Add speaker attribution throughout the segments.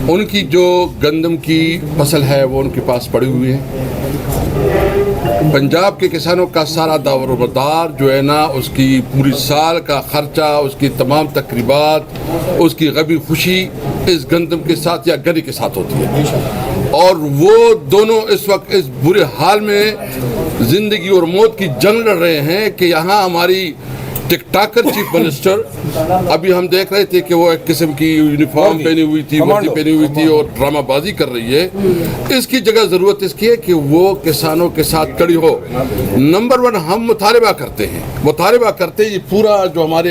Speaker 1: ان کی جو گندم کی فصل ہے وہ ان کے پاس پڑی ہوئی ہے. پنجاب کے کسانوں کا سارا دار و مدار جو ہے نا اس کی پوری سال کا خرچہ، اس کی تمام تقریبات، اس کی غمی خوشی اس گندم کے ساتھ یا گری کے ساتھ ہوتی ہے. اور وہ دونوں اس وقت اس برے حال میں زندگی اور موت کی جنگ لڑ رہے ہیں کہ یہاں ہماری ٹک ٹاکر چیف منسٹر، ابھی ہم دیکھ رہے تھے کہ وہ ایک قسم کی یونیفارم پہنی ہوئی تھی، وردی پہنی ہوئی تھی اور ڈرامہ بازی کر رہی ہے. اس کی جگہ ضرورت اس کی ہے کہ وہ کسانوں کے ساتھ کھڑی ہو. نمبر 1 ہم مطالبہ کرتے ہیں یہ پورا جو ہمارے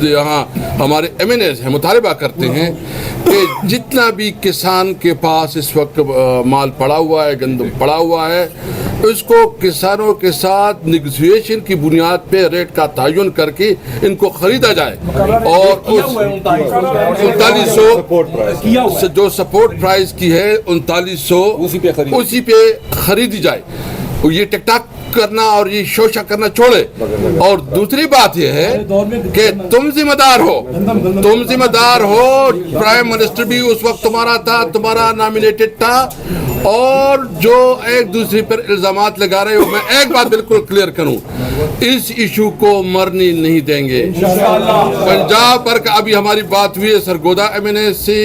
Speaker 1: یہاں ہمارے MNAs ہیں مطالبہ کرتے ہیں کہ جتنا بھی کسان کے پاس اس وقت مال پڑا ہوا ہے، گندم پڑا ہوا ہے، اس کو کسانوں کے ساتھ نیگوسیشن کی بنیاد پہ ریٹ کا تعین کر کے ان کو خریدا جائے اور 3900 جو سپورٹ پرائز کی ہے 3900 اسی پہ خریدی جائے. یہ ٹک ٹاک کرنا اور یہ شوشہ کرنا چھوڑے. اور دوسری بات یہ ہے کہ تم ذمہ دار ہو. پرائم منسٹر بھی اس وقت تمہارا نامینیٹڈ تھا. اور جو ایک دوسرے پر الزامات لگا رہے ہو، میں ایک بات بالکل کلیئر کروں، اس ایشو کو مرنی نہیں دیں گے. پنجاب پر ابھی ہماری بات ہوئی ہے سرگودا MNA سے،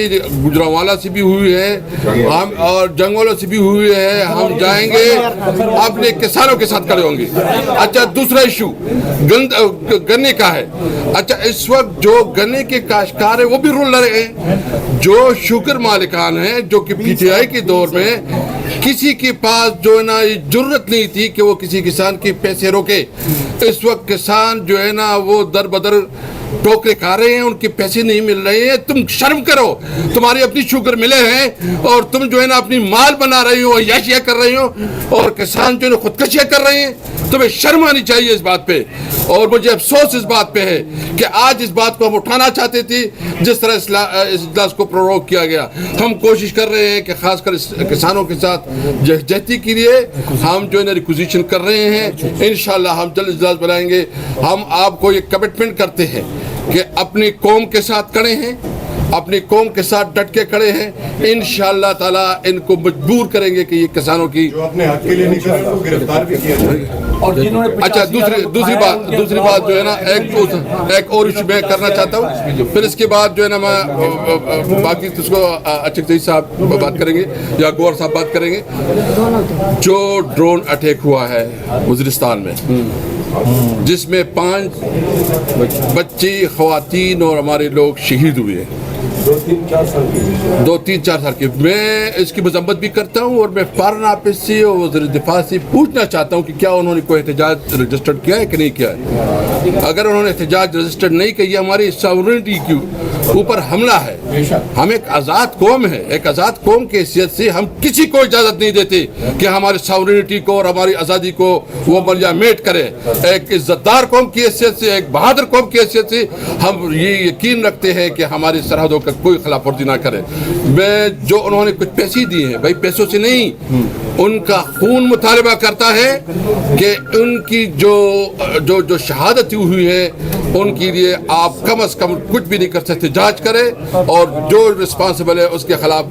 Speaker 1: گجرانوالا سے بھی ہوئی ہے، ہم اور جنگولا سے بھی ہوئی ہے. ہم جائیں گے اپنے کسانوں کے ساتھ کھڑے ہوں گے. اچھا دوسرا ایشو گنے کا ہے. اچھا اس وقت جو گنے کے کاشتکار ہیں وہ بھی رول رہے ہیں. جو شوگر مالکان ہیں جو کہ PTI کے دور میں کسی کے پاس جو ہے نا جرت نہیں تھی کہ وہ کسی کسان کے پیسے روکے. اس وقت کسان جو ہے نا وہ در بدر ٹوکرے کھا رہے ہیں، ان کے پیسے نہیں مل رہے ہیں. تم شرم کرو، تمہاری اپنی شوگر ملے ہیں اور تم جو ہے نا اپنی مال بنا رہی ہو، عیاشیاں کر رہی ہو، اور کسان جو ہے خودکشیاں کر رہے ہیں. تمہیں شرم آنی چاہیے اس بات پہ. اور مجھے افسوس اس بات پہ ہے کہ آج اس بات کو ہم اٹھانا چاہتے تھے جس طرح اس اجلاس کو پروروگ کیا گیا. ہم کوشش کر رہے ہیں کہ خاص کر کسانوں کے ساتھ یکجہتی کے لیے ہم جو ہے نا ریکوزیشن کر رہے ہیں. انشاءاللہ ہم جلد اجلاس بلائیں گے. ہم آپ کو یہ کمٹمنٹ کرتے ہیں کہ اپنی قوم کے ساتھ کھڑے ہیں، اپنی قوم کے ساتھ ڈٹ کے کھڑے ہیں. انشاءاللہ تعالیٰ ان کو مجبور کریں گے کہ یہ کسانوں کی
Speaker 2: جو اپنے حق کے لیے نہیں کر رہے وہ گرفتار بھی کیا جائے.
Speaker 1: اچھا دوسری بات جو ہے نا ایک اور ایشو میں کرنا چاہتا ہوں، پھر اس کے بعد جو ہے نا میں باقی اس کو اچھک صاحب بات کریں گے یا گوہر صاحب بات کریں گے. جو ڈرون اٹیک ہوا ہے وزیرستان میں جس میں 5 بچے، خواتین اور ہمارے لوگ شہید ہوئے ہیں 2-3-4 سال کے. میں اس کی مذمت بھی کرتا ہوں اور میں فارن آفس سے اور وزیر دفاع سے پوچھنا چاہتا ہوں کہ کیا انہوں نے کوئی احتجاج رجسٹرڈ کیا ہے کہ نہیں کیا ہے. اگر انہوں نے احتجاج رجسٹرڈ نہیں کیا، یہ ہماری ساورنٹی کے اوپر حملہ ہے. ہم ایک آزاد قوم ہے، ایک آزاد قوم کی حیثیت سے ہم کسی کو اجازت نہیں دیتے کہ ہماری ساورنٹی کو اور ہماری آزادی کو وہ میٹ کرے. ایک عزت دار قوم کی حیثیت سے، ایک بہادر قوم کی حیثیت سے ہم یہ یقین رکھتے ہیں کہ ہماری سرحدوں کا کوئی خلاف ورزی نہ کرے. میں جو انہوں نے کچھ پیسے دیے ہیں، بھائی پیسوں سے نہیں، ان کا خون مطالبہ کرتا ہے کہ ان کی جو شہادت ہوئی ہے ان کے لیے آپ کم از کم کچھ بھی نہیں کر سکتے، جانچ کرے اور جو رسپانسبل ہے اس کے خلاف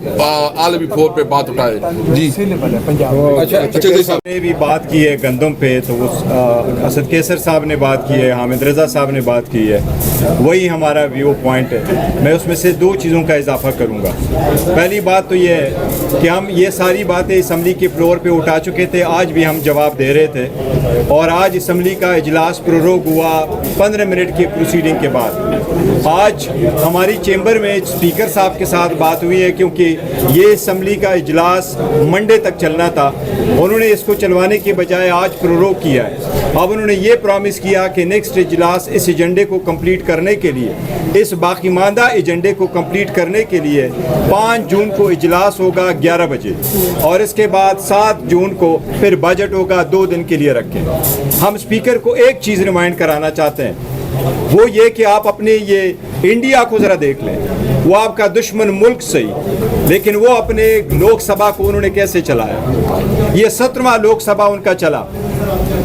Speaker 1: عالمی فور پہ بات اٹھائے. جی
Speaker 3: اچھا نے بھی بات کی ہے گندم پہ، تو اسد کیسر صاحب نے بات کی ہے، حامد رضا صاحب نے بات کی ہے، وہی ہمارا ویو پوائنٹ ہے. میں اس میں سے 2 چیزوں کا اضافہ کروں گا. پہلی بات تو یہ ہے کہ ہم یہ ساری باتیں اسمبلی کے فلور پہ اٹھا چکے تھے، آج بھی ہم جواب دے رہے تھے. اور آج اسمبلی کا اجلاس پروروگ ہوا 15 منٹ کی پروسیڈنگ کے بعد. آج ہماری چیمبر میں اسپیکر صاحب کے ساتھ بات ہوئی ہے کیونکہ یہ اسمبلی کا اجلاس منڈے تک چلنا تھا. انہوں نے اس کو چلوانے کے بجائے آج پروروگ کیا ہے. اب انہوں نے یہ پرامس کیا کہ نیکسٹ اجلاس اس ایجنڈے کو کمپلیٹ کرنے کے لیے، اس باقی ماندہ ایجنڈے کو کمپلیٹ کرنے کے لیے 5 جون کو اجلاس ہوگا 11 بجے، اور اس کے بعد 7 جون کو پھر بجٹ ہوگا 2 دن کے لیے رکھیں. ہم اسپیکر کو ایک چیز ریمائنڈ کرانا چاہتے ہیں، وہ یہ کہ آپ اپنے یہ انڈیا کو ذرا دیکھ لیں. وہ آپ کا دشمن ملک صحیح، لیکن وہ اپنے لوک سبھا کو انہوں نے کیسے چلایا. یہ 17واں لوک سبھا ان کا چلا.